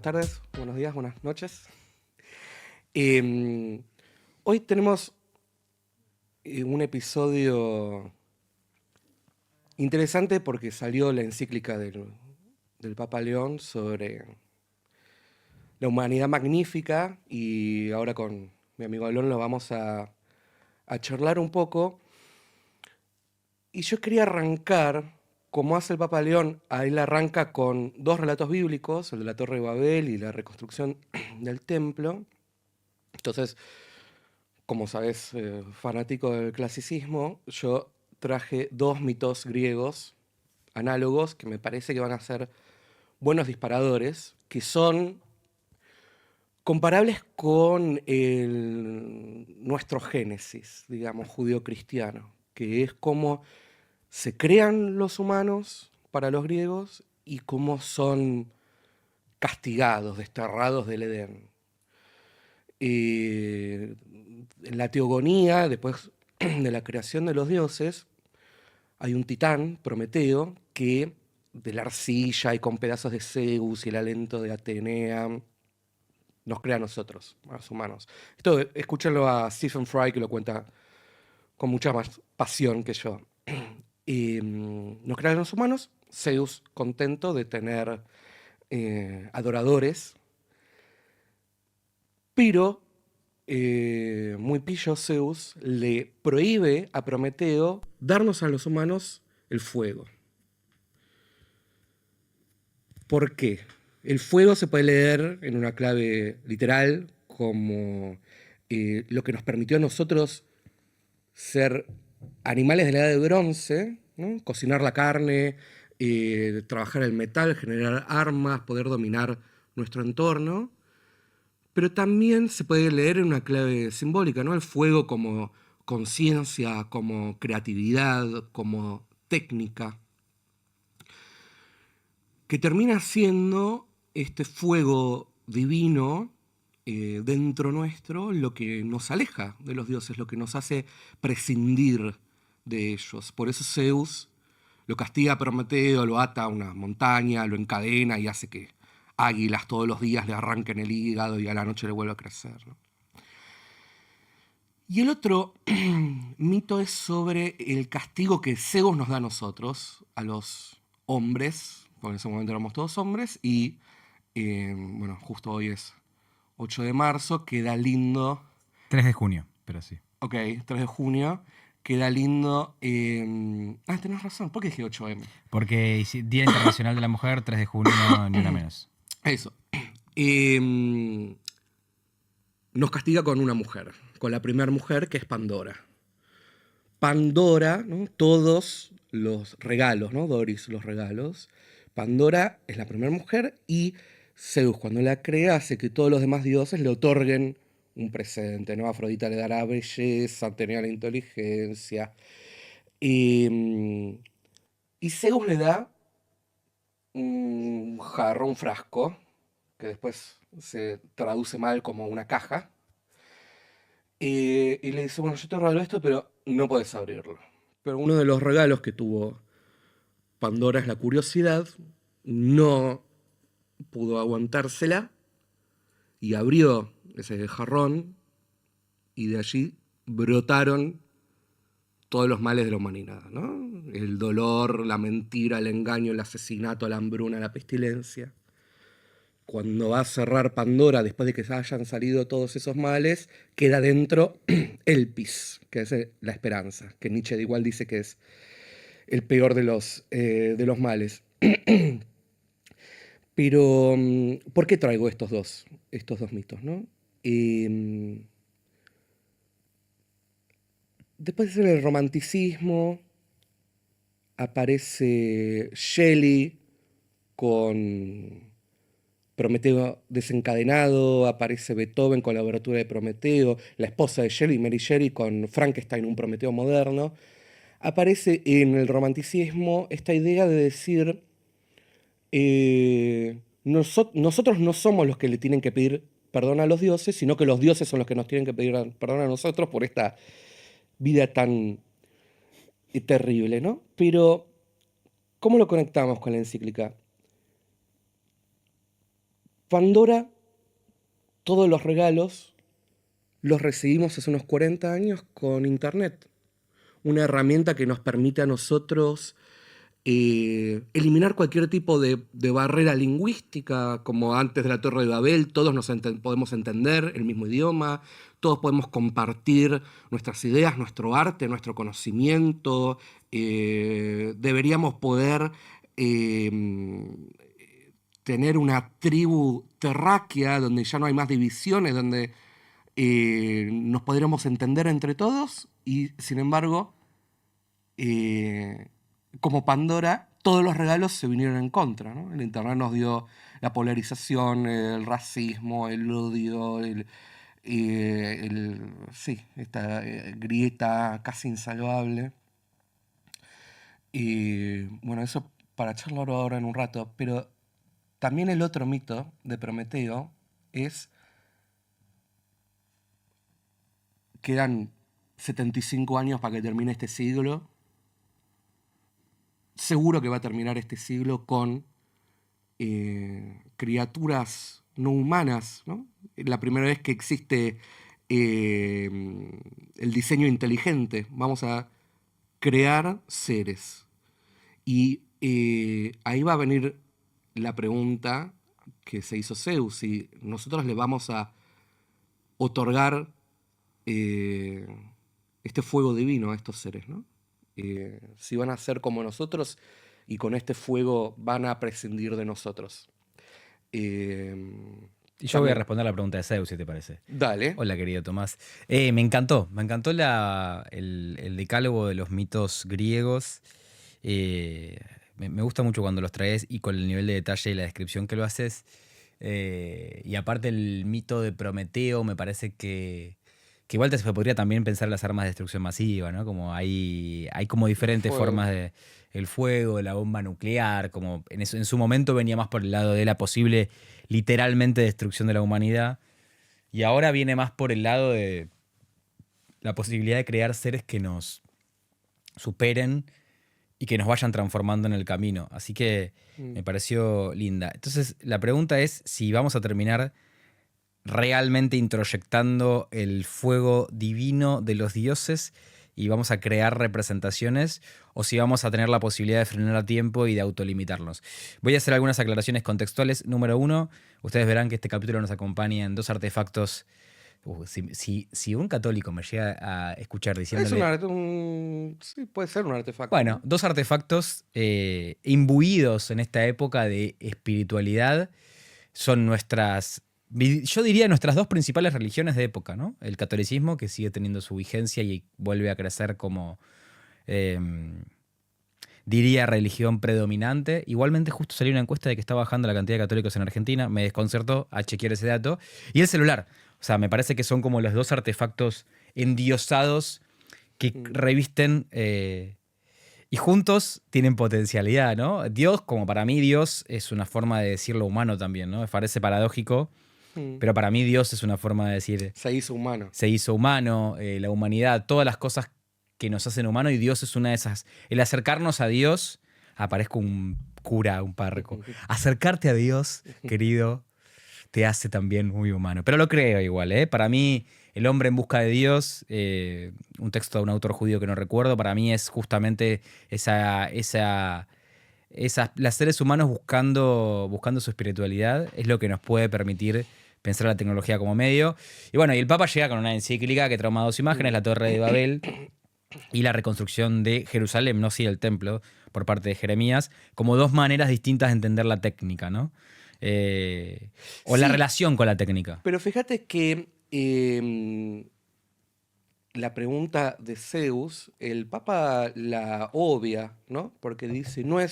buenas tardes, buenos días, buenas noches. Eh, Hoy tenemos un episodio interesante porque salió la encíclica del Papa León sobre la humanidad magnífica y ahora con mi amigo Alon lo vamos a charlar un poco. Y yo quería arrancar, como hace el Papa León, a él arranca con dos relatos bíblicos, el de la Torre de Babel y la reconstrucción del templo. Entonces, como sabes, fanático del clasicismo, yo traje dos mitos griegos análogos que me parece que van a ser buenos disparadores, que son comparables con nuestro Génesis, digamos, judío-cristiano, que es cómo se crean los humanos para los griegos y cómo son castigados, desterrados del Edén. En la teogonía, después de la creación de los dioses, hay un titán, Prometeo, que de la arcilla y con pedazos de Zeus y el aliento de Atenea nos crea a nosotros, a los humanos. Esto escúchenlo a Stephen Fry, que lo cuenta con mucha más pasión que yo. Nos crea a los humanos, Zeus contento de tener adoradores, pero muy pillo Zeus le prohíbe a Prometeo darnos a los humanos el fuego. ¿Por qué? El fuego se puede leer en una clave literal como lo que nos permitió a nosotros ser animales de la edad de bronce, ¿no? Cocinar la carne, trabajar el metal, generar armas, poder dominar nuestro entorno. Pero también se puede leer en una clave simbólica, ¿no? El fuego como conciencia, como creatividad, como técnica, que termina siendo este fuego divino dentro nuestro lo que nos aleja de los dioses, lo que nos hace prescindir de ellos. Por eso Zeus lo castiga a Prometeo, lo ata a una montaña, lo encadena y hace que águilas todos los días le arranquen el hígado y a la noche le vuelve a crecer, ¿no? Y el otro mito es sobre el castigo que Zeus nos da a nosotros, a los hombres, porque en ese momento éramos todos hombres, y bueno, justo hoy es 8 de marzo, queda lindo, 3 de junio, pero sí. ok, 3 de junio, queda lindo, tenés razón, ¿por qué dije 8M? Porque Día Internacional de la Mujer, 3 de junio, ni una menos. Eso. Em, Nos castiga con una mujer, con la primera mujer que es Pandora. Pandora, ¿no? Todos los regalos, ¿no? Doris, los regalos. Pandora es la primera mujer y Zeus, cuando la crea, hace que todos los demás dioses le otorguen un presente, ¿no? Afrodita le dará belleza, Atenea la inteligencia. Y, y Zeus le da un jarro, un frasco, que después se traduce mal como una caja. Y le dice, bueno, yo te regalo esto, pero no podés abrirlo. Pero uno de los regalos que tuvo Pandora es la curiosidad, no pudo aguantársela y abrió ese jarrón y de allí brotaron todos los males de la humanidad, ¿no? El dolor, la mentira, el engaño, el asesinato, la hambruna, la pestilencia. Cuando va a cerrar Pandora, después de que hayan salido todos esos males, queda dentro Elpis, que es la esperanza, que Nietzsche igual dice que es el peor de los males. Pero, ¿por qué traigo estos dos mitos, no? Eh, Después en el romanticismo aparece Shelley con Prometeo desencadenado, aparece Beethoven con la obertura de Prometeo, la esposa de Shelley, Mary Shelley, con Frankenstein, un Prometeo moderno. Aparece en el romanticismo esta idea de decir, nosotros no somos los que le tienen que pedir perdón a los dioses, sino que los dioses son los que nos tienen que pedir perdón a nosotros por esta vida tan terrible, ¿no? Pero, ¿cómo lo conectamos con la encíclica? Pandora, todos los regalos los recibimos hace unos 40 años con Internet. Una herramienta que nos permite a nosotros eliminar cualquier tipo de barrera lingüística, como antes de la Torre de Babel, todos podemos entender el mismo idioma, todos podemos compartir nuestras ideas, nuestro arte, nuestro conocimiento, deberíamos poder tener una tribu terráquea donde ya no hay más divisiones, donde nos podríamos entender entre todos y, sin embargo, eh, como Pandora, todos los regalos se vinieron en contra, ¿no? El Internet nos dio la polarización, el racismo, el odio, sí, esta grieta casi insalvable. Y bueno, eso para charlarlo ahora en un rato, pero también el otro mito de Prometeo es: quedan 75 años para que termine este siglo. Seguro que va a terminar este siglo con criaturas no humanas, ¿no? La primera vez que existe el diseño inteligente. Vamos a crear seres. Y ahí va a venir la pregunta que se hizo Zeus, si nosotros le vamos a otorgar eh, este fuego divino a estos seres, ¿no? Si van a ser como nosotros y con este fuego van a prescindir de nosotros. Eh, Y yo voy a también, responder la pregunta de Zeus, si te parece. dale. Hola, querido Tomás. Me encantó el decálogo de los mitos griegos. Me gusta mucho cuando los traes y con el nivel de detalle y la descripción que lo haces. Y aparte el mito de Prometeo, me parece que igual se podría también pensar en las armas de destrucción masiva, ¿no? Como hay como El diferentes fuego. formas de el fuego, la bomba nuclear, como en su momento venía más por el lado de la posible, literalmente, destrucción de la humanidad. Y ahora viene más por el lado de la posibilidad de crear seres que nos superen y que nos vayan transformando en el camino. Así que Mm. me pareció linda. Entonces, la pregunta es si vamos a terminar realmente introyectando el fuego divino de los dioses y vamos a crear representaciones, o si vamos a tener la posibilidad de frenar a tiempo y de autolimitarnos. Voy a hacer algunas aclaraciones contextuales. Número uno, ustedes verán que este capítulo nos acompaña en dos artefactos. Si un católico me llega a escuchar Es diciéndole, sí, puede ser un artefacto, bueno, ¿no? dos artefactos imbuidos en esta época de espiritualidad, son yo diría nuestras dos principales religiones de época, ¿no? El catolicismo, que sigue teniendo su vigencia y vuelve a crecer como, eh, diría, religión predominante. Igualmente justo salió una encuesta de que está bajando la cantidad de católicos en Argentina, me desconcertó a chequear ese dato. Y el celular, o sea, me parece que son como los dos artefactos endiosados que Mm, revisten y juntos tienen potencialidad, ¿no? Dios, como para mí Dios es una forma de decirlo humano también, ¿no? Me parece paradójico, mm. pero para mí Dios es una forma de decir Se hizo humano. se hizo humano, la humanidad, todas las cosas que nos hacen humanos, y Dios es una de esas. El acercarnos a Dios, aparezco un cura, un párroco. Acercarte a Dios, querido, te hace también muy humano. Pero lo creo igual, ¿eh? Para mí, El hombre en busca de Dios, un texto de un autor judío que no recuerdo, para mí es justamente los seres humanos buscando su espiritualidad, es lo que nos puede permitir pensar la tecnología como medio. Y bueno, y el Papa llega con una encíclica que trauma dos imágenes, Mm. la Torre de Babel y la reconstrucción de Jerusalén, no sí el templo, por parte de Jeremías, como dos maneras distintas de entender la técnica, ¿no? O la Sí, relación con la técnica. pero fíjate que la pregunta de Zeus, el Papa la obvia, ¿no?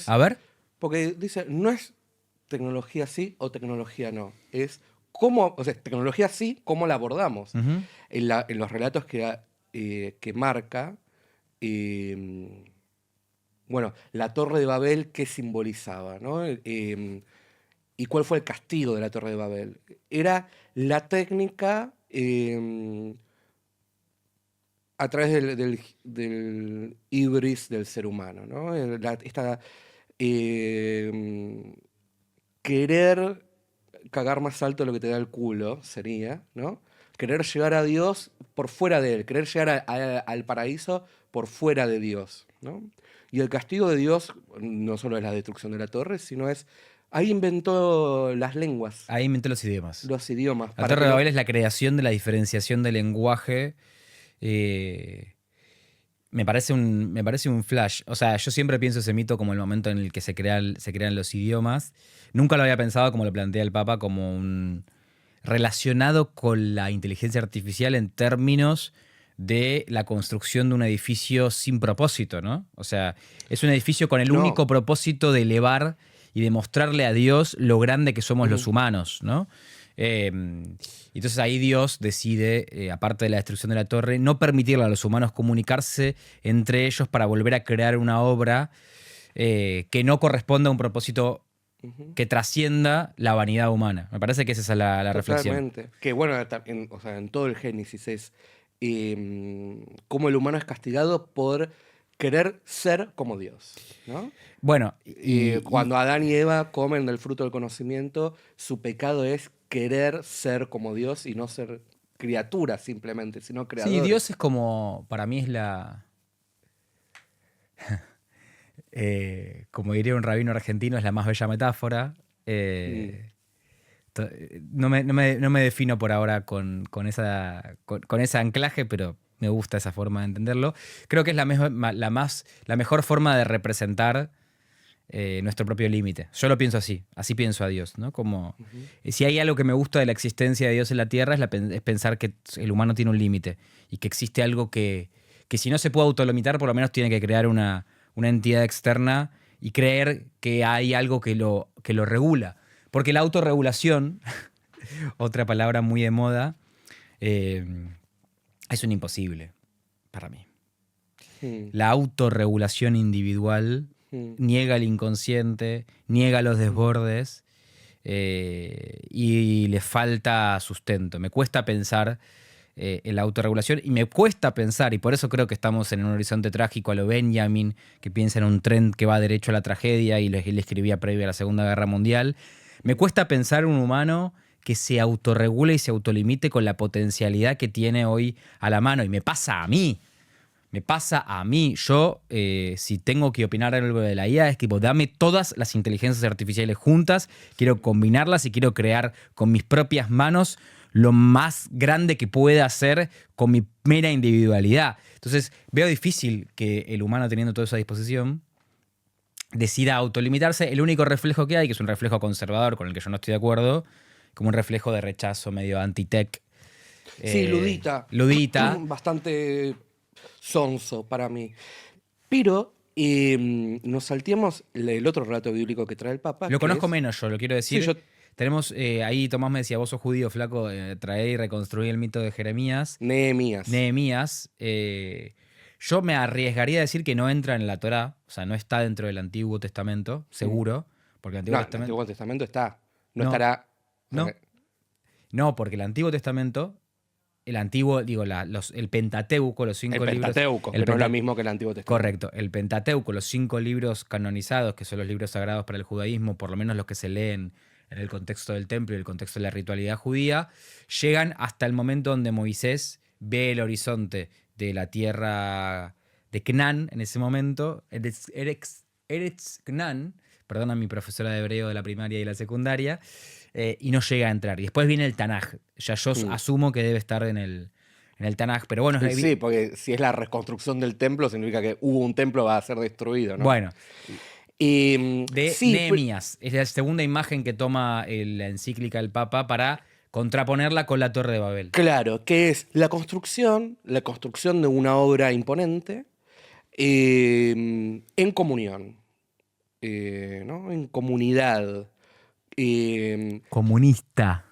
A ver. Porque dice, no es tecnología sí o tecnología no. Es cómo, o sea, tecnología sí, cómo la abordamos. Ujú. En los relatos que marca, eh, bueno, la Torre de Babel, ¿qué simbolizaba, no? ¿Y cuál fue el castigo de la Torre de Babel? Era la técnica a través del ibris del ser humano, ¿no? Esta eh, querer cagar más alto de lo que te da el culo, sería, ¿no? Querer llegar a Dios por fuera de él, querer llegar al paraíso por fuera de Dios, ¿no? Y el castigo de Dios no solo es la destrucción de la torre, sino es, ahí inventó las lenguas, Ahí inventé los idiomas. los idiomas, La para Torre que de no... Babel es la creación de la diferenciación del lenguaje. eh, me parece un flash. O sea, yo siempre pienso ese mito como el momento en el que se crean los idiomas. Nunca lo había pensado como lo plantea el Papa, como un relacionado con la inteligencia artificial en términos de la construcción de un edificio sin propósito, ¿no? O sea, es un edificio con el No. único propósito de elevar y de mostrarle a Dios lo grande que somos los Ujú, humanos, ¿no? Entonces ahí Dios decide, aparte de la destrucción de la torre, no permitirle a los humanos comunicarse entre ellos para volver a crear una obra que no corresponda a un propósito ujú. que trascienda la vanidad humana. Me parece que esa es la reflexión. Totalmente. Que bueno, o sea, en todo el Génesis es cómo el humano es castigado por querer ser como Dios, ¿no? Bueno, Cuando Adán y Eva comen del fruto del conocimiento, su pecado es querer ser como Dios y no ser criaturas simplemente, sino sí, creadores. Dios es como, para mí es la, como diría un rabino argentino, es la más bella metáfora. Mm, No me defino por ahora con ese anclaje, pero me gusta esa forma de entenderlo. Creo que es la mejor forma de representar nuestro propio límite. Yo lo pienso así pienso a Dios, ¿no? Como ujú, si hay algo que me gusta de la existencia de Dios en la Tierra es pensar que el humano tiene un límite y que existe algo que si no se puede autolimitar, por lo menos tiene que crear una entidad externa y creer que hay algo que lo regula. Porque la autorregulación, otra palabra muy de moda, eh, es un imposible para mí. mm, La autorregulación individual mm, niega el inconsciente, niega los mm, desbordes y le falta sustento. Me cuesta pensar en la autorregulación y me cuesta pensar, y por eso creo que estamos en un horizonte trágico a lo Benjamin, que piensa en un tren que va derecho a la tragedia y le escribía previo a la Segunda Guerra Mundial. Me cuesta pensar un humano que se autorregule y se autolimite con la potencialidad que tiene hoy a la mano. Y me pasa a mí. Me pasa a mí. Yo, si tengo que opinar algo de la IA, es tipo, dame todas las inteligencias artificiales juntas, quiero combinarlas y quiero crear con mis propias manos lo más grande que pueda hacer con mi mera individualidad. Entonces, veo difícil que el humano, teniendo toda esa disposición, decida autolimitarse. El único reflejo que hay, que es un reflejo conservador con el que yo no estoy de acuerdo, como un reflejo de rechazo medio anti-tech, sí, ludita, ludita. bastante sonso para mí. Pero nos salteamos el otro relato bíblico que trae el Papa, Lo que conozco es... menos yo, lo quiero Sí, decir. yo... Tenemos ahí, Tomás me decía, vos sos judío, flaco, traé y reconstruí el mito de Jeremías. Nehemías. Nehemías, yo me arriesgaría a decir que no entra en la Torá, o sea, no está dentro del Antiguo Testamento, Mm. seguro, porque el Antiguo No, en el Testamento... Antiguo Testamento está. No No, estará... no, no, porque el Antiguo Testamento, el antiguo, digo, el Pentateuco, los El 5 libros... Pentateuco, El que no es lo Penta- mismo que el Antiguo Testamento. Correcto, el Pentateuco, los 5 libros canonizados, que son los libros sagrados para el judaísmo, por lo menos los que se leen en el contexto del templo y el contexto de la ritualidad judía, llegan hasta el momento donde Moisés ve el horizonte de la tierra de Canaán en ese momento, Eretz Canaán, perdona a mi profesora de hebreo de la primaria y la secundaria, y no llega a entrar. Y después viene el Tanaj. Ya yo Mm. asumo que debe estar en el Tanaj, pero bueno, Y sí, porque si es la reconstrucción del templo, significa que hubo un templo que va a ser destruido, ¿no? bueno, Y de sí, Nehemías. Es la segunda imagen que toma la encíclica del Papa para contraponerla con la Torre de Babel. claro, que es la construcción de una obra imponente en comunión, ¿no? En comunidad. eh, Comunista,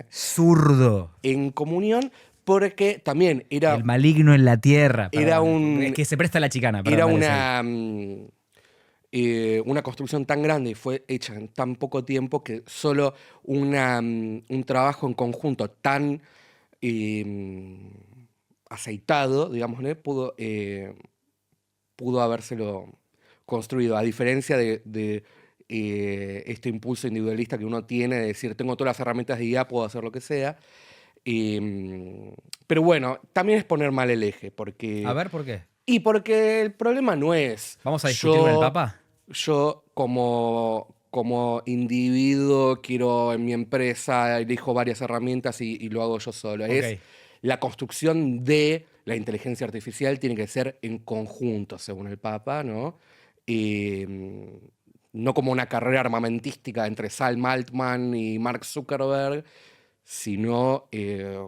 zurdo, en comunión porque también el maligno en la tierra. era Perdón, es un, que se presta a la chicana, perdón, era dale, seguí. una construcción tan grande y fue hecha en tan poco tiempo que solo un trabajo en conjunto tan eh, aceitado, digámosle, pudo habérselo construido, a diferencia de este impulso individualista que uno tiene de decir, tengo todas las herramientas de guía, puedo hacer lo que sea. Pero bueno, también es poner mal el eje, A ver, ¿por qué? porque el problema no es ¿Vamos a discutir con el Papa? yo como individuo quiero en mi empresa, elijo varias herramientas y lo hago yo solo. Ok. Es la construcción de la inteligencia artificial tiene que ser en conjunto, según el Papa, ¿no? No como una carrera armamentística entre Sam Altman y Mark Zuckerberg, sino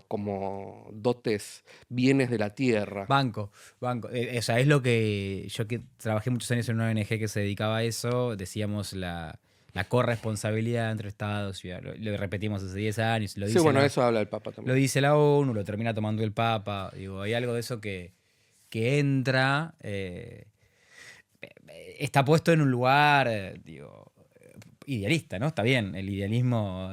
como dotes, bienes de la tierra. Banco, banco. O sea, es lo que yo que trabajé muchos años en una ONG que se dedicaba a eso, decíamos la corresponsabilidad entre Estados, y lo repetimos hace 10 años, Sí, bueno, eso habla el Papa lo también. dice la ONU, lo termina tomando el Papa, digo, hay algo de eso que entra, está puesto en un lugar, digo, idealista, ¿no? Está bien, el idealismo,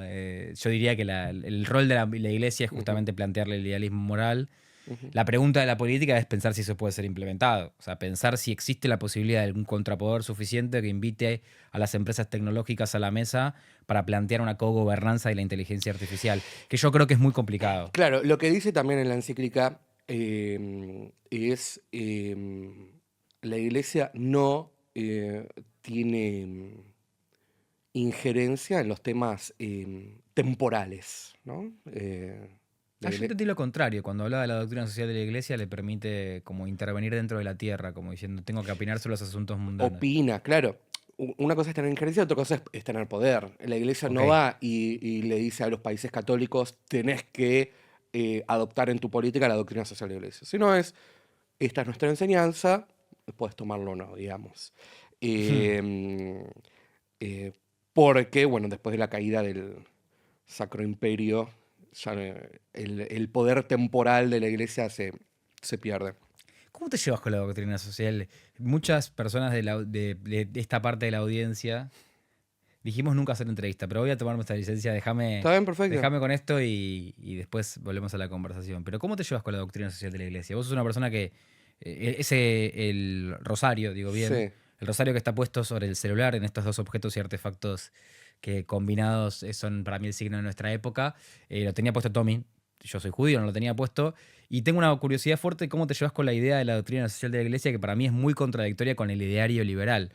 yo diría que el rol de la iglesia es Ujú, justamente plantearle el idealismo moral. ujú. La pregunta de la política es pensar si eso puede ser implementado. O sea, pensar si existe la posibilidad de algún contrapoder suficiente que invite a las empresas tecnológicas a la mesa para plantear una cogobernanza de la inteligencia artificial, que yo creo que es muy complicado. Claro, lo que dice también en la encíclica es la iglesia no tiene injerencia en los temas temporales, ¿no? La Yo igle- entendí lo contrario. Cuando hablaba de la doctrina social de la iglesia, le permite como intervenir dentro de la tierra, como diciendo, tengo que opinar sobre los asuntos mundanos. opina, claro. Una cosa es tener injerencia, otra cosa es tener poder. La iglesia Ok. no va y le dice a los países católicos, tenés que adoptar en tu política la doctrina social de la iglesia. Sino esta es nuestra enseñanza, puedes tomarlo o no, digamos. Eh, eh, Porque, bueno, después de la caída del Sacro Imperio, ya el poder temporal de la iglesia se pierde. ¿Cómo te llevas con la doctrina social? Muchas personas de esta parte de la audiencia dijimos nunca hacer entrevista, pero voy a tomarme esta licencia. ¿Está bien? Perfecto. Déjame con esto y después volvemos a la conversación. Pero ¿cómo te llevas con la doctrina social de la iglesia? Vos sos una persona que el rosario, digo bien, Sí. el rosario que está puesto sobre el celular en estos dos objetos y artefactos que combinados son para mí el signo de nuestra época, lo tenía puesto Tommy. Yo soy judío, no lo tenía puesto. Y tengo una curiosidad fuerte de cómo te llevas con la idea de la doctrina social de la iglesia, que para mí es muy contradictoria con el ideario liberal.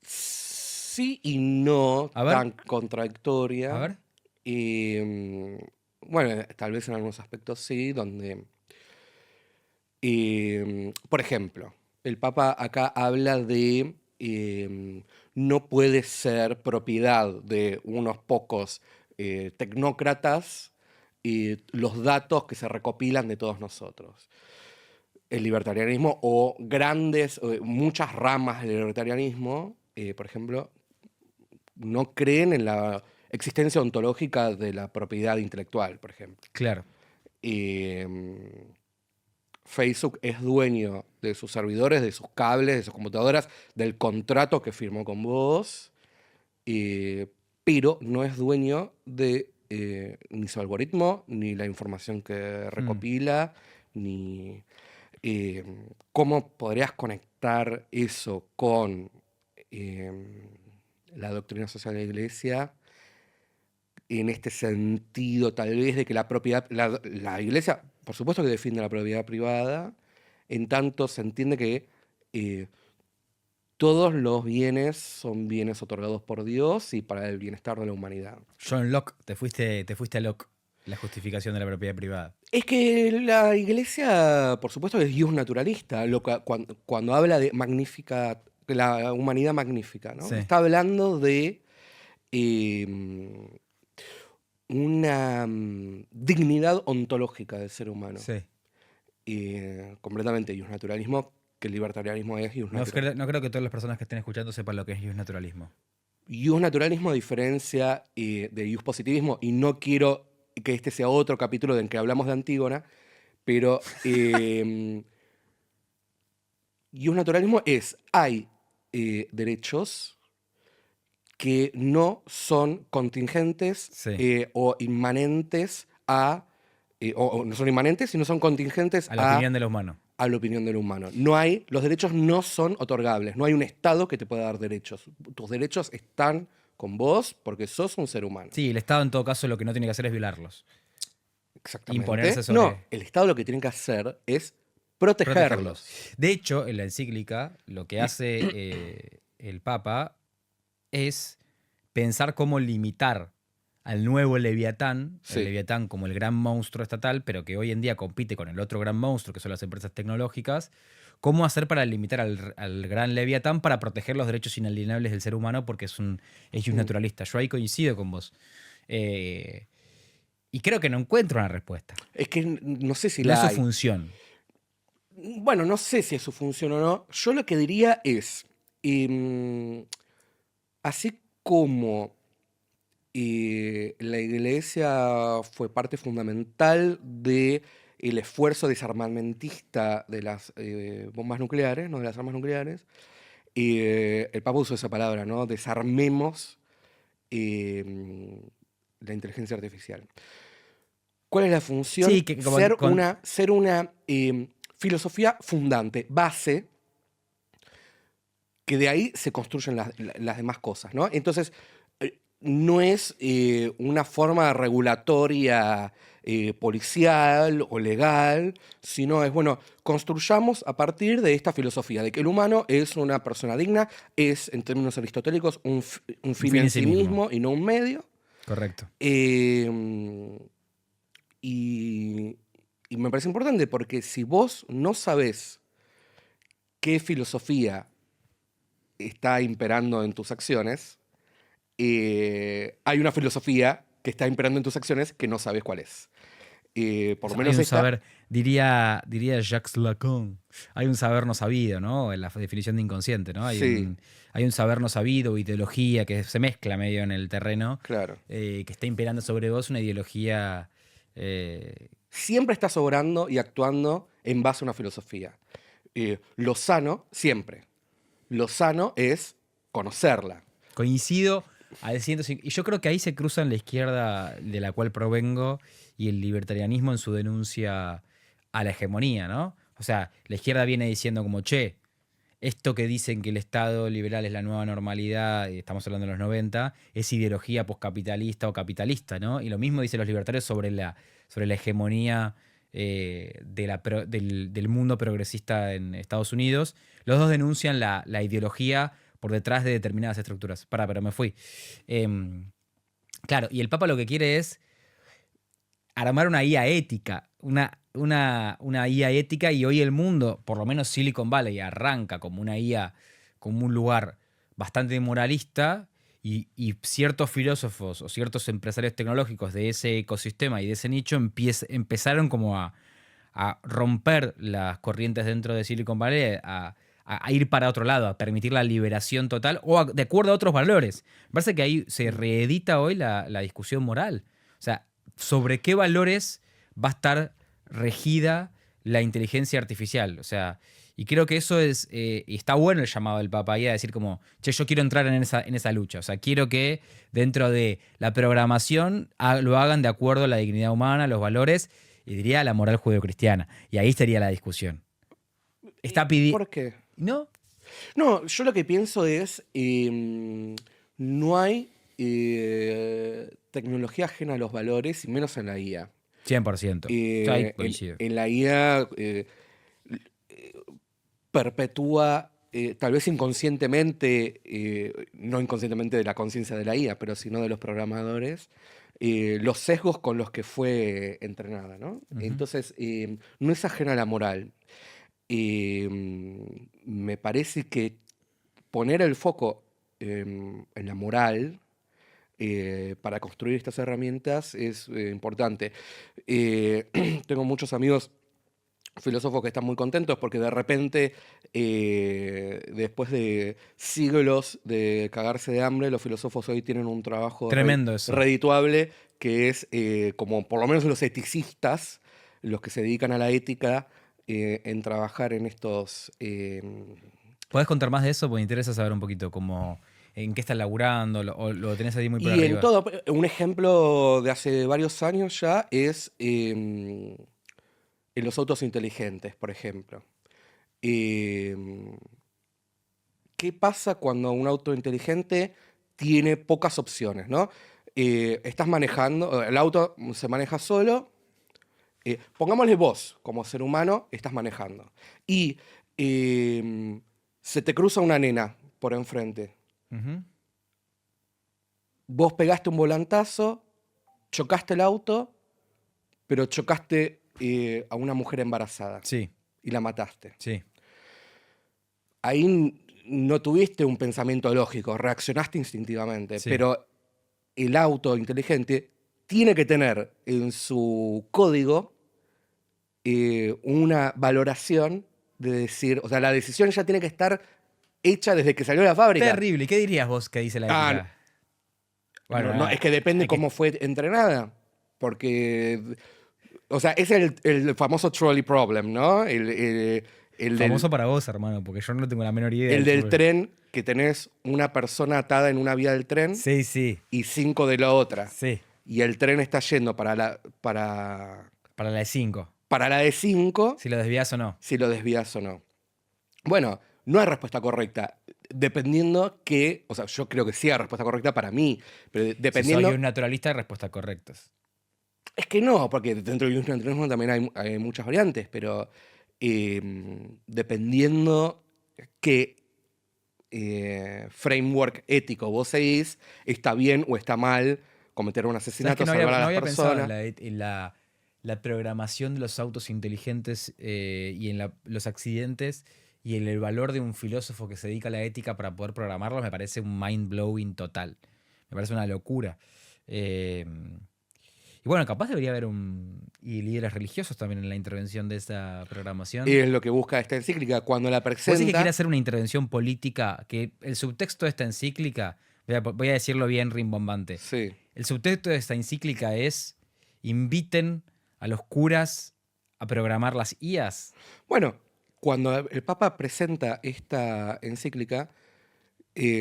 Sí y no A ver, tan a contradictoria. ver. Y, bueno, tal vez en algunos aspectos sí, donde, por ejemplo, el Papa acá habla de no puede ser propiedad de unos pocos tecnócratas los datos que se recopilan de todos nosotros. El libertarianismo o muchas ramas del libertarianismo, por ejemplo, no creen en la existencia ontológica de la propiedad intelectual, por ejemplo. Claro. Eh, Facebook es dueño de sus servidores, de sus cables, de sus computadoras, del contrato que firmó con vos, eh, pero no es dueño de ni su algoritmo, ni la información que Hmm. recopila, ni eh, cómo podrías conectar eso con eh, la doctrina social de la iglesia en este sentido, tal vez, de que la iglesia, por supuesto que defiende la propiedad privada, en tanto se entiende que eh, todos los bienes son bienes otorgados por Dios y para el bienestar de la humanidad. John Locke, te fuiste a Locke, la justificación de la propiedad privada. Es que la iglesia, por supuesto, es Dios naturalista, cuando habla de magnífica, de la humanidad magnífica, ¿no? Sí, Está hablando de eh, una dignidad ontológica del ser humano. sí. Completamente naturalismo, que el libertarianismo es natural. No creo que todas las personas que estén escuchando sepan lo que es naturalismo. Naturalismo, a diferencia de positivismo, y no quiero que este sea otro capítulo en que hablamos de Antígona, pero naturalismo hay derechos que no son contingentes Sí. o inmanentes o no son inmanentes, sino son contingentes A la opinión de lo humano. a la opinión del humano. Los derechos no son otorgables, no hay un Estado que te pueda dar derechos. Tus derechos están con vos porque sos un ser humano. Sí, el Estado en todo caso lo que no tiene que hacer es violarlos. Exactamente. Imponerse sobre... No, el Estado lo que tiene que hacer es protegerlos. De hecho, en la encíclica, lo que hace el Papa es pensar cómo limitar al nuevo Leviatán, Sí. el Leviatán como el gran monstruo estatal, pero que hoy en día compite con el otro gran monstruo, que son las empresas tecnológicas, cómo hacer para limitar al gran Leviatán para proteger los derechos inalienables del ser humano, porque es un naturalista. Yo ahí coincido con vos. Y creo que no encuentro una respuesta. Es que no sé si No es la su hay. función. Bueno, no sé si es su función o no. Yo lo que diría es, así como la iglesia fue parte fundamental del esfuerzo desarmamentista de las bombas nucleares, no de las armas nucleares, el Papa usó esa palabra, ¿no? Desarmemos la inteligencia artificial. ¿Cuál es la función? Sí, que como Ser una filosofía fundante, base, que de ahí se construyen las demás cosas, ¿no? Entonces, no es una forma regulatoria policial o legal, sino es, bueno, construyamos a partir de esta filosofía, de que el humano es una persona digna, es, en términos aristotélicos, un fin en sí mismo y no un medio. Correcto. Y me parece importante porque si vos no sabés qué filosofía está imperando en tus acciones, hay una filosofía que está imperando en tus acciones que no sabes cuál es. Por lo menos hay un saber, diría Jacques Lacan, hay un saber no sabido, ¿no? En la definición de inconsciente, ¿no? Sí. Hay un saber no sabido, ideología que se mezcla medio en el terreno, Claro. que está imperando sobre vos una ideología... Siempre estás obrando y actuando en base a una filosofía. Lo sano, siempre. Lo sano es conocerla. Coincido al 105. Y yo creo que ahí se cruzan la izquierda de la cual provengo y el libertarianismo en su denuncia a la hegemonía, ¿no? O sea, la izquierda viene diciendo como, che, esto que dicen que el Estado liberal es la nueva normalidad, y estamos hablando de los 90, es ideología poscapitalista o capitalista, ¿no? Y lo mismo dicen los libertarios sobre la hegemonía del mundo progresista en Estados Unidos. Los dos denuncian la ideología por detrás de determinadas estructuras. Pero me fui. Claro, y el Papa lo que quiere es armar una IA ética, una IA ética, y hoy el mundo, por lo menos Silicon Valley, arranca como una IA, como un lugar bastante moralista, y ciertos filósofos o ciertos empresarios tecnológicos de ese ecosistema y de ese nicho empezaron como a romper las corrientes dentro de Silicon Valley, a ir para otro lado, a permitir la liberación total o de acuerdo a otros valores. Me parece que ahí se reedita hoy la discusión moral. O sea, ¿sobre qué valores va a estar regida la inteligencia artificial? O sea, y creo que eso es, y está bueno el llamado del Papa ahí a decir como, che, yo quiero entrar en esa lucha. O sea, quiero que dentro de la programación lo hagan de acuerdo a la dignidad humana, los valores, y diría la moral judeocristiana. Y ahí estaría la discusión. Está pidiendo... ¿Por qué? ¿No? No, yo lo que pienso es, no hay tecnología ajena a los valores, y menos en la IA. 100%. Yo ahí coincido. En la IA perpetúa, tal vez inconscientemente, no inconscientemente de la conciencia de la IA, pero sino de los programadores, los sesgos con los que fue entrenada, ¿no? Entonces, no es ajena a la moral. Me parece que poner el foco en la moral para construir estas herramientas es importante. Tengo muchos amigos filósofos que están muy contentos porque de repente, después de siglos de cagarse de hambre, los filósofos hoy tienen un trabajo Tremendo eso. redituable, que es como por lo menos los eticistas, los que se dedican a la ética, en trabajar en estos... ¿Podés contar más de eso? Porque me interesa saber un poquito cómo, en qué estás laburando, o lo tenés ahí muy por Y arriba. en todo, un ejemplo de hace varios años ya es en los autos inteligentes, por ejemplo. Eh, ¿Qué pasa cuando un auto inteligente tiene pocas opciones, ¿no? Estás manejando, el auto se maneja solo. Pongámosle vos, como ser humano, estás manejando. Y se te cruza una nena por enfrente. Ujú. Vos pegaste un volantazo, chocaste el auto, pero chocaste a una mujer embarazada Sí, y la mataste. sí. Ahí no tuviste un pensamiento lógico, reaccionaste instintivamente, Sí. pero el auto inteligente tiene que tener en su código una valoración de decir, o sea, la decisión ya tiene que estar hecha desde que salió de la fábrica. Terrible. ¿Y qué dirías vos que dice la Ah, ética? Bueno, no, es que depende hay que... cómo fue entrenada, porque, o sea, es el famoso trolley problem, ¿no? El Famoso del, para vos, hermano, porque yo no tengo la menor idea el del del fútbol. tren, que tenés una persona atada en una vía del tren Sí, sí, y 5 de la otra. sí. Y el tren está yendo Para la de 5. para la de 5 Si lo desvías o no. si lo desvías o no. Bueno, no hay respuesta correcta. Dependiendo que, o sea, yo creo que sí hay respuesta correcta para mí, pero Si soy dependiendo, un naturalista, hay respuestas correctas. es que no, porque dentro del naturalismo también hay muchas variantes, pero eh, dependiendo qué framework ético vos seguís, está bien o está mal cometer un ¿Sabes que asesinato, salvar a no las había pensado en personas. la programación de los autos inteligentes y en los accidentes y en el valor de un filósofo que se dedica a la ética para poder programarlos? Me parece un mind blowing total. Me parece una locura. Eh, y bueno, capaz debería haber y líderes religiosos también en la intervención de esta programación. Es lo que busca esta encíclica. Cuando la Vos decís que quiere presenta, hacer una intervención política, que el subtexto de esta encíclica, voy a decirlo bien rimbombante, sí. el subtexto de esta encíclica es: inviten a los curas a programar las IAs. Bueno, cuando el Papa presenta esta encíclica,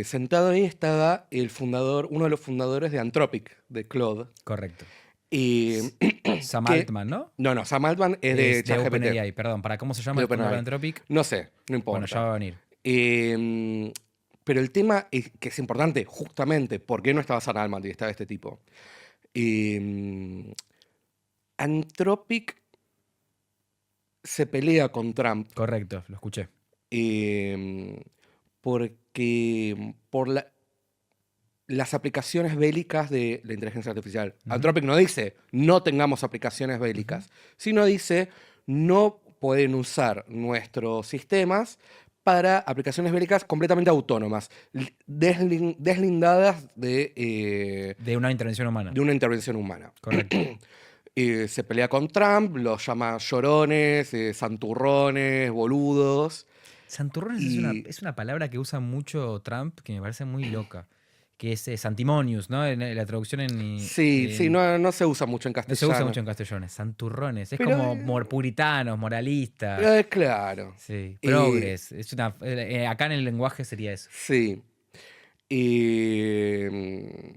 sentado ahí estaba el fundador, uno de los fundadores de Anthropic, de Claude. Correcto. eh, Sam que, Altman, ¿no? no, Sam Altman es de Es de ChatGPT, OpenAI, perdón. ¿Cómo se llama de el fundador de OpenAI. Anthropic? No sé, no Bueno, ya importa. va a venir. Eh, pero el tema que es importante, justamente, ¿por qué no estaba Sam Altman y estaba este tipo? Eh, Anthropic se pelea con Trump Correcto, lo escuché. eh, porque por las aplicaciones bélicas de la inteligencia artificial. Ujú, Anthropic no dice no tengamos aplicaciones ujú. bélicas, sino dice no pueden usar nuestros sistemas para aplicaciones bélicas completamente autónomas, deslindadas De una intervención humana. de una intervención humana. Correcto. Se pelea con Trump, los llama llorones, santurrones, boludos. Santurrones Y es una palabra que usa mucho Trump que me parece muy loca. Que es Santimonius, ¿no? En la traducción sí, sí, no, no se usa mucho en no se usa castellano. mucho en castellones. Santurrones. Es Pero, como puritanos, moralistas. claro. Sí. Eh, Progres. Acá en el lenguaje sería eso. sí. Eh,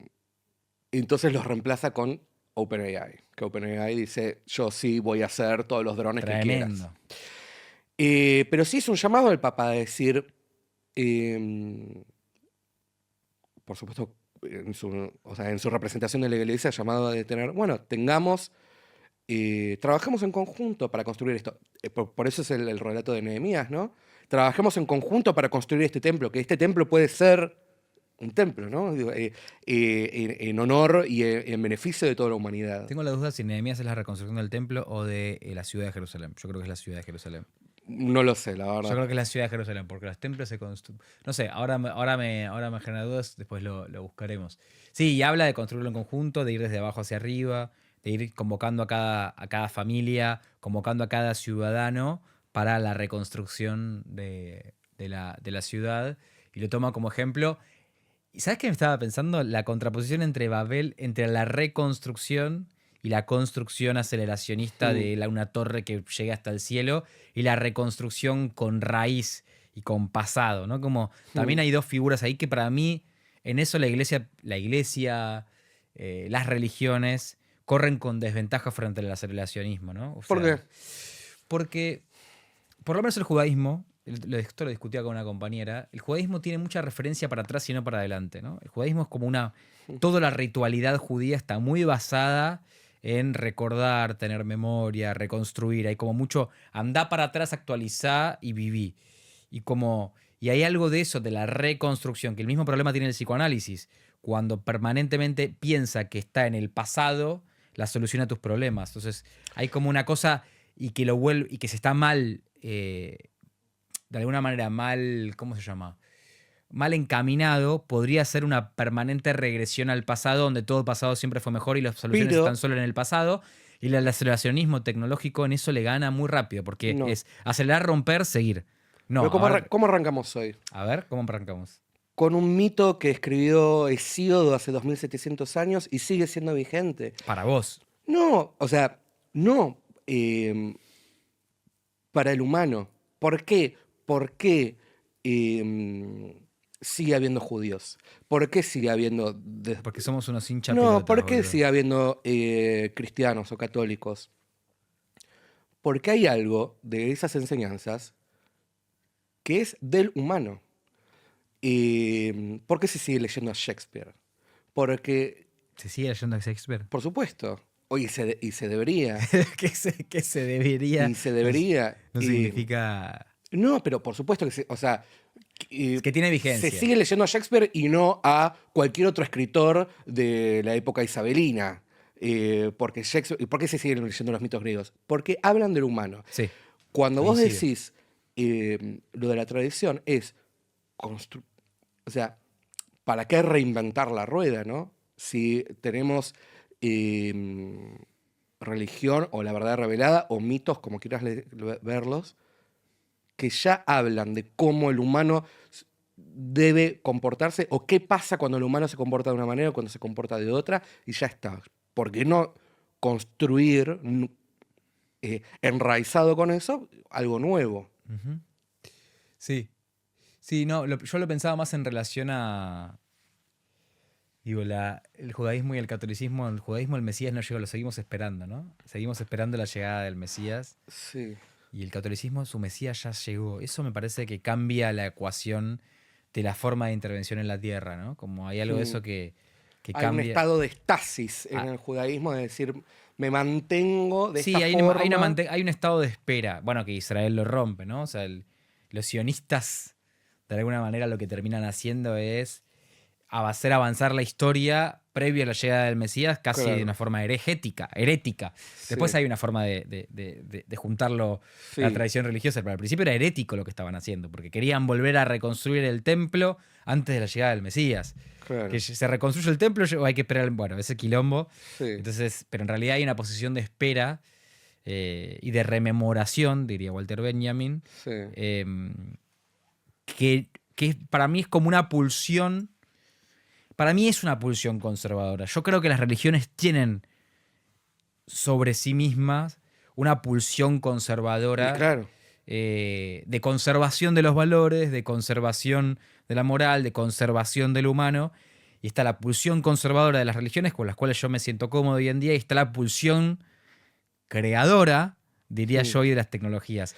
entonces los reemplaza con OpenAI. Que OpenAI dice, yo sí voy a hacer todos los drones que quieras. Tremendo. Pero sí es un llamado al Papa a decir, eh, por supuesto, o sea, en su representación de la iglesia, llamado a detener, bueno, trabajemos en conjunto para construir esto. Por eso es el relato de Nehemías, ¿no? Trabajemos en conjunto para construir este templo, que este templo puede ser un templo, ¿no? Digo, en honor y en beneficio de toda la humanidad. Tengo la duda si Nehemías es la reconstrucción del templo o de la ciudad de Jerusalén. Yo creo que es la ciudad de Jerusalén. No lo sé, la Yo verdad. creo que es la ciudad de Jerusalén, porque los templos se construyen. No sé, ahora me genera dudas, después lo buscaremos. Sí, y habla de construirlo en conjunto, de ir desde abajo hacia arriba, de ir convocando a cada familia, convocando a cada ciudadano para la reconstrucción de la ciudad. Y lo toma como ejemplo. ¿Y sabes qué me estaba pensando? La contraposición entre Babel, entre la reconstrucción y la construcción aceleracionista Mm, de una torre que llega hasta el cielo y la reconstrucción con raíz y con pasado, ¿no? Como también mm. hay dos figuras ahí que para mí, en eso las religiones corren con desventaja frente al aceleracionismo, ¿no? O ¿Por qué? sea, porque por lo menos el judaísmo esto lo discutía con una compañera, el judaísmo tiene mucha referencia para atrás y no para adelante, ¿no? El judaísmo es como una... Toda la ritualidad judía está muy basada en recordar, tener memoria, reconstruir. Hay como mucho andá para atrás, actualizá y viví. Y hay algo de eso, de la reconstrucción, que el mismo problema tiene el psicoanálisis. Cuando permanentemente piensa que está en el pasado, la solución a tus problemas. Entonces, hay como una cosa y que lo vuelve y que se está mal, de alguna manera mal, ¿cómo se llama? Mal encaminado, podría ser una permanente regresión al pasado, donde todo el pasado siempre fue mejor y las soluciones están Pero solo en el pasado. Y el aceleracionismo tecnológico en eso le gana muy rápido, porque no. es acelerar, romper, seguir. No, Pero a ver, ¿cómo arrancamos hoy? ¿cómo arrancamos? Con un mito que escribió Hesíodo hace 2700 años y sigue siendo vigente. Para vos. No, o sea, no para el humano. ¿Por qué? ¿Por qué sigue habiendo judíos? ¿Por qué sigue habiendo... Porque somos unos hincha No, pelotas, ¿por qué boludo. sigue habiendo cristianos o católicos? Porque hay algo de esas enseñanzas que es del humano. ¿Por qué se sigue leyendo a Shakespeare? Porque, ¿Se sigue leyendo a Shakespeare? por supuesto, y se debería, Que se debería. y se debería. No significa. No, pero por supuesto que o sea, Es que tiene se vigencia. sigue leyendo a Shakespeare y no a cualquier otro escritor de la época isabelina. Porque Shakespeare, ¿y por qué se siguen leyendo los mitos griegos? Porque hablan del humano. Sí, Cuando vos coincido. decís lo de la tradición es o sea, ¿para qué reinventar la rueda, no? Si tenemos religión o la verdad revelada o mitos, como quieras verlos, que ya hablan de cómo el humano debe comportarse o qué pasa cuando el humano se comporta de una manera o cuando se comporta de otra, y ya está. ¿Por qué no construir, enraizado con eso, algo nuevo? Ujú. Sí. Sí, no, yo lo pensaba más en relación a. Digo, el judaísmo y el catolicismo. El judaísmo, el Mesías no llegó, lo seguimos esperando, ¿no? Seguimos esperando la llegada del Mesías. Sí. Y el catolicismo, su Mesías ya llegó. Eso me parece que cambia la ecuación de la forma de intervención en la tierra, ¿no? Como hay algo de Mm. eso que Hay un cambia. estado de estasis en Ah, el judaísmo, de decir, me mantengo de sí, esta hay forma. hay un estado de espera. Bueno, que Israel lo rompe, ¿no? O sea, los sionistas, de alguna manera, lo que terminan haciendo es hacer avanzar la historia previo a la llegada del Mesías casi de una Claro, forma herética. Después sí, hay una forma de juntarlo a la sí, tradición religiosa, pero al principio era herético lo que estaban haciendo, porque querían volver a reconstruir el templo antes de la llegada del Mesías. Que claro, se reconstruye el templo o hay que esperar, bueno, ese quilombo. sí, Entonces, pero en realidad hay una posición de espera y de rememoración, diría Walter Benjamin, sí, eh, que para mí es como una pulsión. Para mí es una pulsión conservadora. Yo creo que las religiones tienen sobre sí mismas una pulsión y conservadora, claro, de conservación de los valores, de conservación de la moral, de conservación del humano. Y está la pulsión conservadora de las religiones, con las cuales yo me siento cómodo hoy en día, y está la pulsión creadora, diría mm, yo, y de las tecnologías.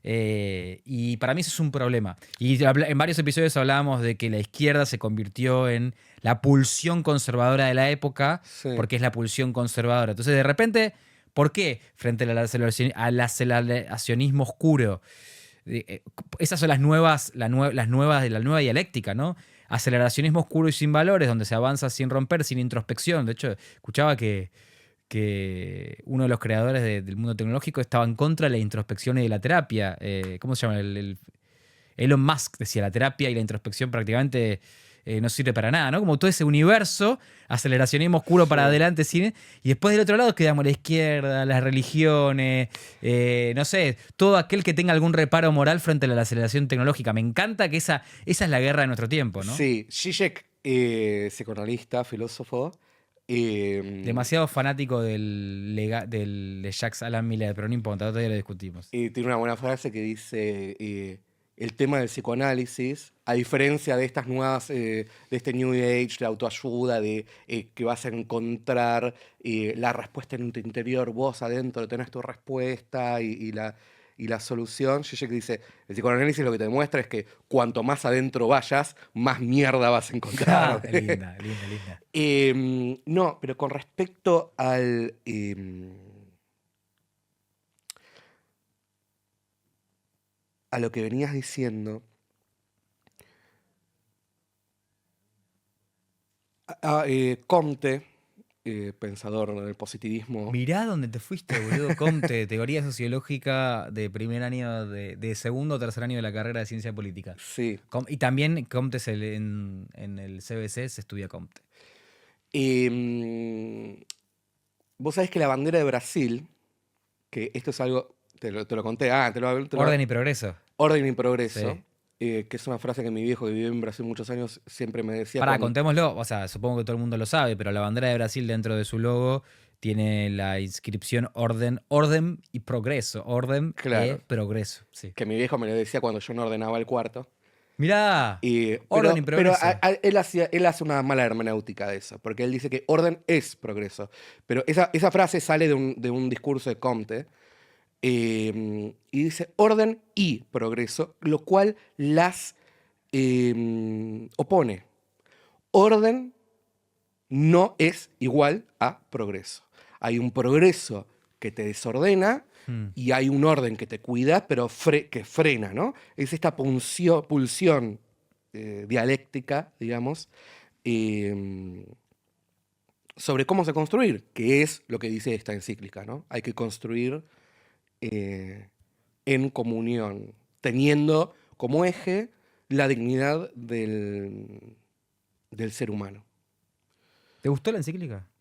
Y para mí eso es un problema. Y en varios episodios hablábamos de que la izquierda se convirtió en la pulsión conservadora de la época, sí, porque es la pulsión conservadora. Entonces, de repente, ¿por qué frente al aceleracionismo oscuro? Esas son las nuevas, las nuevas de la nueva dialéctica, ¿no? Aceleracionismo oscuro y sin valores, donde se avanza sin romper, sin introspección. De hecho, escuchaba que uno de los creadores del mundo tecnológico estaba en contra de la introspección y de la terapia. ¿Cómo se llama? Elon Musk decía, la terapia y la introspección prácticamente no sirve para nada, ¿no? Como todo ese universo, aceleracionismo oscuro para sí. adelante, cine, y después del otro lado quedamos la izquierda, las religiones, no sé, todo aquel que tenga algún reparo moral frente a la aceleración tecnológica. Me encanta que esa es la guerra de nuestro tiempo, ¿no? Sí, Zizek, psicoanalista, filósofo, Demasiado fanático de Jacques Alan Miller, pero no importa, todavía lo discutimos. tiene una buena frase que dice, el tema del psicoanálisis, a diferencia de estas nuevas, de este New Age, de autoayuda, de que vas a encontrar la respuesta en tu interior, vos adentro tenés tu respuesta Y la solución, Zizek dice, el psicoanálisis lo que te demuestra es que cuanto más adentro vayas, más mierda vas a encontrar. Linda, linda, linda. No, pero con respecto a lo que venías diciendo, Comte, pensador del positivismo, Mirá dónde te fuiste, boludo. Comte, teoría sociológica de primer año, de segundo o tercer año de la carrera de ciencia política. sí. Y también Comte en el CBC se estudia Comte. Em, Vos sabés que la bandera de Brasil, que esto es algo, te lo conté, Orden y progreso. orden y progreso, Sí. que es una frase que mi viejo, que vivió en Brasil muchos años, siempre me decía Pará, cuando... contémoslo. O sea, supongo que todo el mundo lo sabe, pero la bandera de Brasil dentro de su logo tiene la inscripción orden y progreso. Orden Claro, progreso. Sí. que mi viejo me lo decía cuando yo no ordenaba el cuarto. Mirá, orden y Pero progreso. él hace una mala hermenéutica de eso, porque él dice que orden es progreso. Pero esa frase sale de un discurso de Comte, y dice orden y progreso, lo cual las opone. Orden no es igual a progreso. Hay un progreso que te desordena Hmm. y hay un orden que te cuida, pero que frena, ¿no? Es esta pulsión dialéctica, digamos, eh, sobre cómo se construir, que es lo que dice esta encíclica, ¿no? Hay que construir eh, en comunión, teniendo como eje la dignidad del ser humano. ¿Te gustó la encíclica? Te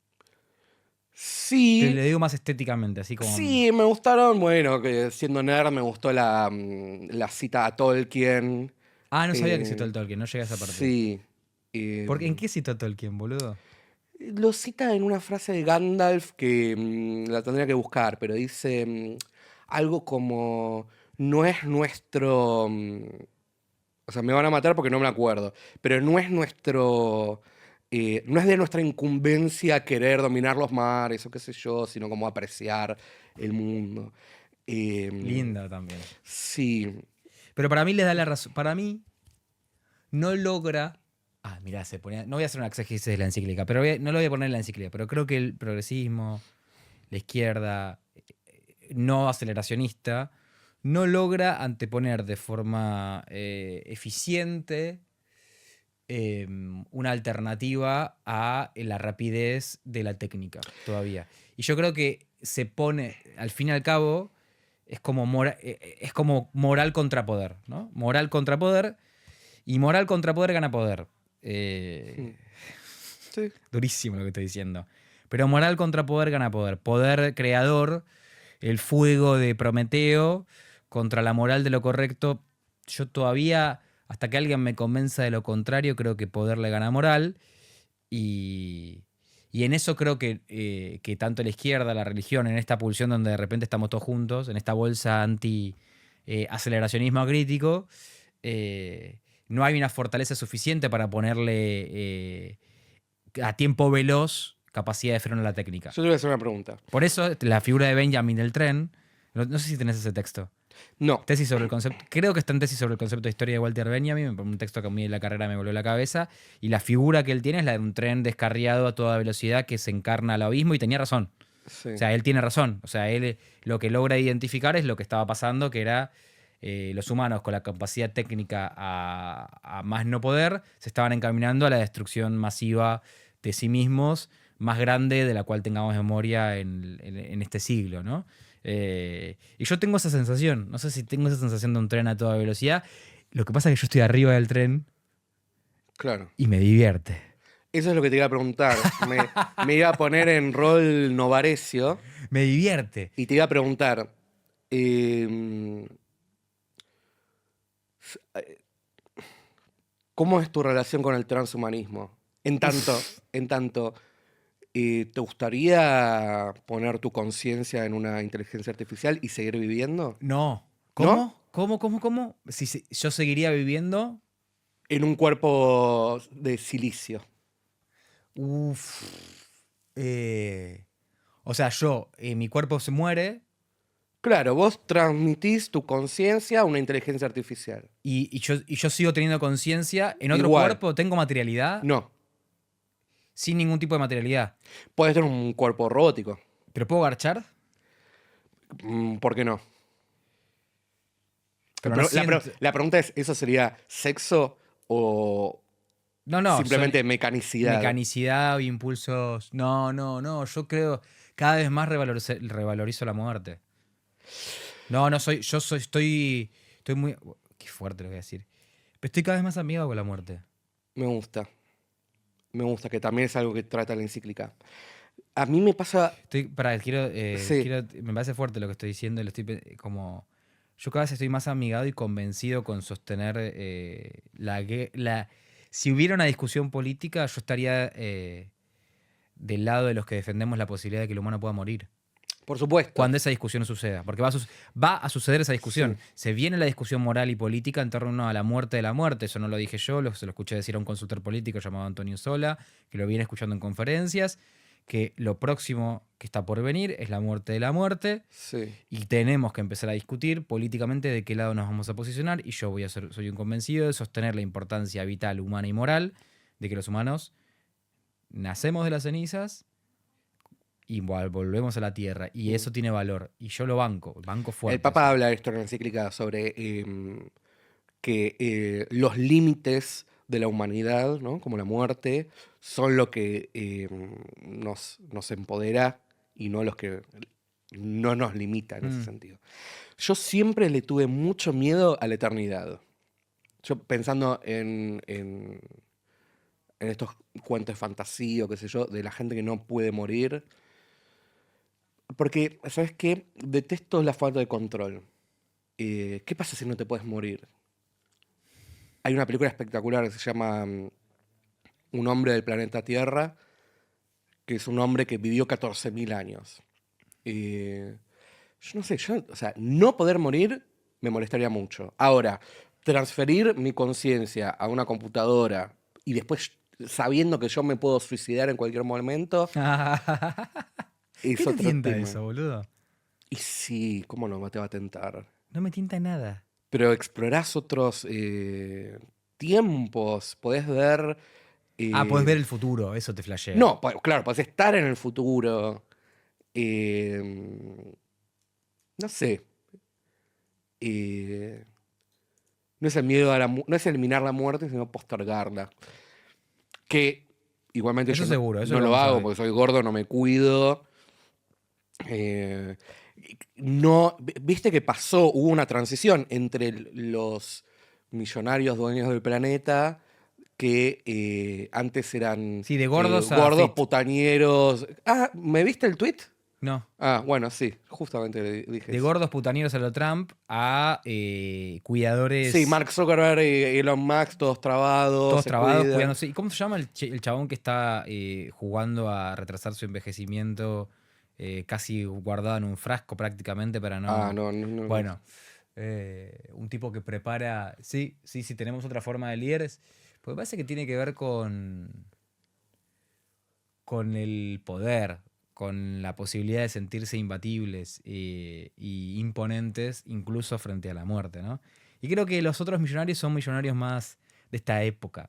Sí, le digo más estéticamente, así como... sí, me gustaron, bueno, que siendo nerd me gustó la cita a Tolkien. Ah, no sabía que citó eh, el Tolkien, no llegué a esa parte. sí. eh, ¿En qué citó Tolkien, boludo? lo cita en una frase de Gandalf que la tendría que buscar, pero dice algo como, no es nuestro, o sea, me van a matar porque no me acuerdo, pero no es no es de nuestra incumbencia querer dominar los mares o qué sé yo, sino como apreciar el mundo. Em, Linda también. sí, Pero para mí le da la razón. Para mí no logra... Ah, mirá, se ponía... No voy a hacer una exégesis de la encíclica, pero no lo voy a poner en la encíclica, pero creo que el progresismo, la izquierda no aceleracionista, no logra anteponer de forma eficiente una alternativa a la rapidez de la técnica todavía. Y yo creo que se pone, al fin y al cabo, es como moral contra poder, ¿no? Moral contra poder, y moral contra poder gana poder. mm, sí, Durísimo lo que estoy diciendo. Pero moral contra poder gana poder. Poder creador, el fuego de Prometeo contra la moral de lo correcto. Yo todavía, hasta que alguien me convenza de lo contrario, creo que poder le gana moral. Y, y en eso creo que tanto la izquierda, la religión, en esta pulsión donde de repente estamos todos juntos, en esta bolsa anti-aceleracionismo crítico, no hay una fortaleza suficiente para ponerle a tiempo veloz capacidad de freno a la técnica. yo te voy a hacer una pregunta. Por eso la figura de Benjamin del tren, no sé si tenés ese texto. No, Tesis sobre el concepto, creo que está en tesis sobre el concepto de historia de Walter Benjamin, un texto que a mí en la carrera me voló la cabeza, y la figura que él tiene es la de un tren descarriado a toda velocidad que se encarna al abismo, y tenía razón. sí, O sea, él tiene razón. O sea, él lo que logra identificar es lo que estaba pasando, que era los humanos con la capacidad técnica a más no poder, se estaban encaminando a la destrucción masiva de sí mismos, más grande de la cual tengamos memoria en este siglo, ¿no? Y yo tengo esa sensación, no sé si tengo esa sensación de un tren a toda velocidad. Lo que pasa es que yo estoy arriba del tren claro. y me divierte. Eso es lo que te iba a preguntar. Me iba a poner en rol novarecio Me divierte. y te iba a preguntar, em, ¿cómo es tu relación con el transhumanismo? En tanto, ¿te gustaría poner tu conciencia en una inteligencia artificial y seguir viviendo? No. ¿No? ¿Cómo? ¿Cómo? Si yo seguiría viviendo. En un cuerpo de silicio. Uf. O sea, mi cuerpo se muere Claro, vos transmitís tu conciencia a una inteligencia artificial. Y yo sigo teniendo conciencia. En otro Igual, cuerpo tengo materialidad no. sin ningún tipo de materialidad. Puedes tener un cuerpo robótico. ¿Pero puedo garchar? ¿Por qué no? Pero no siento. La pregunta es, ¿eso sería sexo o No, no, simplemente mecanicidad? mecanicidad o impulsos. No, no, no. Yo creo. Cada vez más revalorizo la muerte. No, no soy. Estoy muy. Qué fuerte lo que voy a decir. Pero estoy cada vez más amigado con la muerte. Me gusta. Me gusta, que también es algo que trata la encíclica. A mí me pasa... Sí, Me parece fuerte lo que estoy diciendo. Como. Yo cada vez estoy más amigado y convencido con sostener si hubiera una discusión política, yo estaría del lado de los que defendemos la posibilidad de que el humano pueda morir. por supuesto. Cuando esa discusión suceda. Porque va a suceder esa discusión. Sí. Se viene la discusión moral y política en torno a la muerte de la muerte. Eso no lo dije yo, se lo escuché decir a un consultor político llamado Antonio Sola, que lo viene escuchando en conferencias, que lo próximo que está por venir es la muerte de la muerte. Sí. Y tenemos que empezar a discutir políticamente de qué lado nos vamos a posicionar. Y yo soy un convencido de sostener la importancia vital, humana y moral de que los humanos nacemos de las cenizas y volvemos a la tierra. Y eso tiene valor. Y yo lo banco fuerte. El Papa Eso. habla de esto en la encíclica sobre que los límites de la humanidad, ¿no? Como la muerte, son lo que nos empodera y no los que no nos limita en ese sentido. Yo siempre le tuve mucho miedo a la eternidad. Yo pensando en estos cuentos de fantasía o qué sé yo, de la gente que no puede morir. Porque, ¿sabes qué? Detesto la falta de control. ¿Qué pasa si no te puedes morir? Hay una película espectacular que se llama Un hombre del planeta Tierra, que es un hombre que vivió 14.000 años. Yo no sé, o sea, no poder morir me molestaría mucho. Ahora, transferir mi conciencia a una computadora y después sabiendo que yo me puedo suicidar en cualquier momento, ¿Qué es te otro tienta tema. eso, boludo? Y sí, ¿cómo no te va a tentar? No me tienta nada. Pero explorás otros tiempos, podés ver... Podés ver eh, el futuro, eso te flashea. no, claro, podés estar en el futuro. eh, no sé. eh, no es el miedo a no es eliminar la muerte, sino postergarla. Que igualmente Eso yo seguro, eso no lo lo vamos a hago ver. porque soy gordo, no me cuido. Eh, no, viste que hubo una transición entre los millonarios dueños del planeta que antes eran Sí, de gordos a gordos, fit. putañeros. Ah, ¿me viste el tweet? No. Ah, bueno, sí, justamente le dije De eso. gordos putanieros a lo Trump a Sí, cuidadores Mark Zuckerberg y Elon Musk, todos trabados, todos se trabados, cuidan. cuidándose. ¿Y cómo se llama el chabón que está jugando a retrasar su envejecimiento casi guardado en un frasco prácticamente para Ah, no... no, no, no. Bueno, un tipo que prepara... Sí, sí, sí, tenemos otra forma de líderes. Porque parece que tiene que ver con el poder, con la posibilidad de sentirse imbatibles y imponentes incluso frente a la muerte, ¿no? Y creo que los otros millonarios son millonarios más de esta época,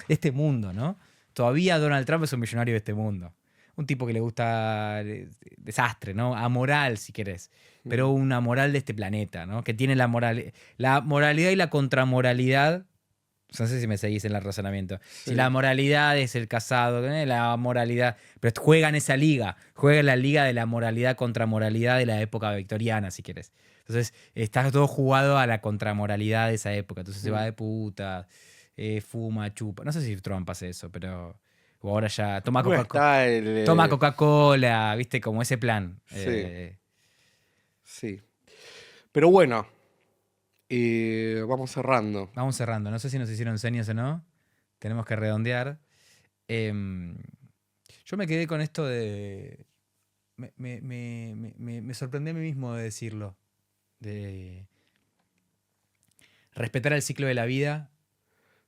de este mundo, ¿no? Todavía Donald Trump es un millonario de este mundo. Un tipo que le gusta desastre, ¿no? Amoral, si querés. Pero una moral de este planeta, ¿no? Que tiene la moralidad y la contramoralidad. No sé si me seguís en el razonamiento. Si Sí. la moralidad es el casado, la moralidad. Pero juega en esa liga. Juega en la liga de la moralidad contra moralidad de la época victoriana, si quieres. Entonces, está todo jugado a la contramoralidad de esa época. Entonces se va de puta, fuma, chupa. No sé si Trump hace eso, pero. O ahora ya. Toma Bueno, Coca-Cola. está Toma Coca-Cola, ¿viste? Como ese plan. sí, sí. Pero bueno, vamos cerrando. Vamos cerrando. No sé si nos hicieron señas o no. Tenemos que redondear. Em, yo me quedé con esto de. Me sorprendí a mí mismo de decirlo. De respetar el ciclo de la vida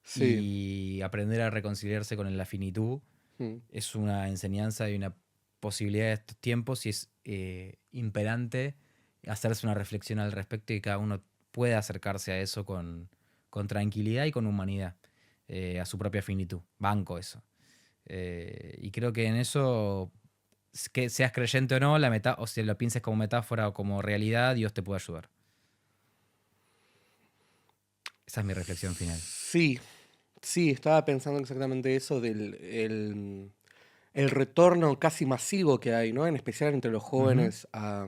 Sí. y aprender a reconciliarse con la finitud. Mm. Es una enseñanza y una posibilidad de estos tiempos y es imperante hacerse una reflexión al respecto y cada uno puede acercarse a eso con tranquilidad y con humanidad, a su propia finitud. Banco eso. Y creo que en eso, que seas creyente o no, o si lo pienses como metáfora o como realidad, Dios te puede ayudar. Esa es mi reflexión final. Sí, sí, estaba pensando exactamente eso el retorno casi masivo que hay, ¿no? En especial entre los Ujú. jóvenes a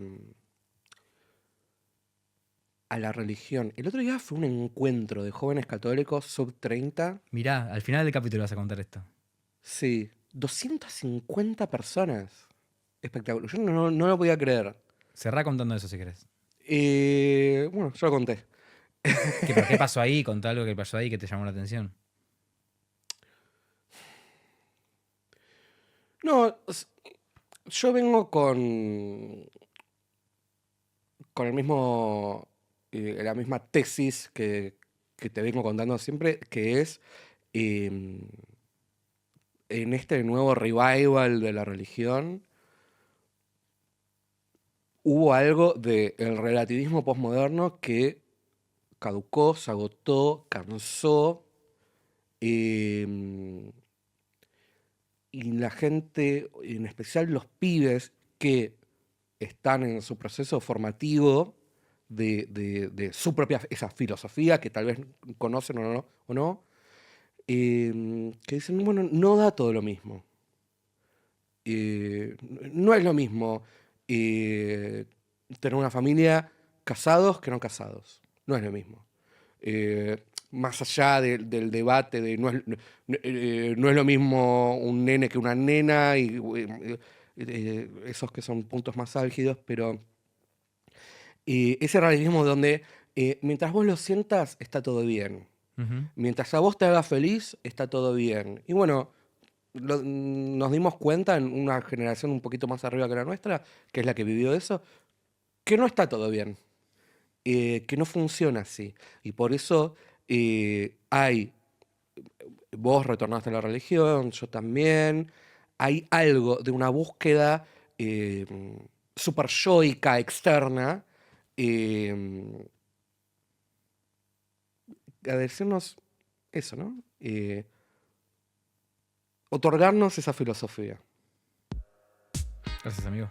la religión. El otro día fue un encuentro de jóvenes católicos sub 30. Mirá, al final del capítulo vas a contar esto. Sí, 250 personas. Espectacular. Yo no lo podía creer. Cerrá contando eso si querés. Bueno, yo lo conté. ¿Pero qué pasó ahí? Contá algo que pasó ahí que te llamó la atención. No, yo vengo con el mismo, la misma tesis que te vengo contando siempre, que es em, en este nuevo revival de la religión, hubo algo del relativismo posmoderno que caducó, se agotó, cansó, em, y la gente, en especial los pibes que están en su proceso formativo de su propia esa filosofía que tal vez conocen o no, que dicen, bueno, no da todo lo mismo. No es lo mismo eh, tener una familia casados que no casados. No es lo mismo. Más allá del debate de no es lo mismo un nene que una nena y esos que son puntos más álgidos, pero ese realismo donde mientras vos lo sientas está todo bien. Ujú. Mientras a vos te haga feliz está todo bien. Y bueno, nos dimos cuenta en una generación un poquito más arriba que la nuestra, que es la que vivió eso, que no está todo bien, que no funciona así. Y por eso vos retornaste a la religión, yo también, hay algo de una búsqueda eh, super yoica externa, eh, a decirnos eso, ¿no? Otorgarnos esa filosofía. Gracias, amigo.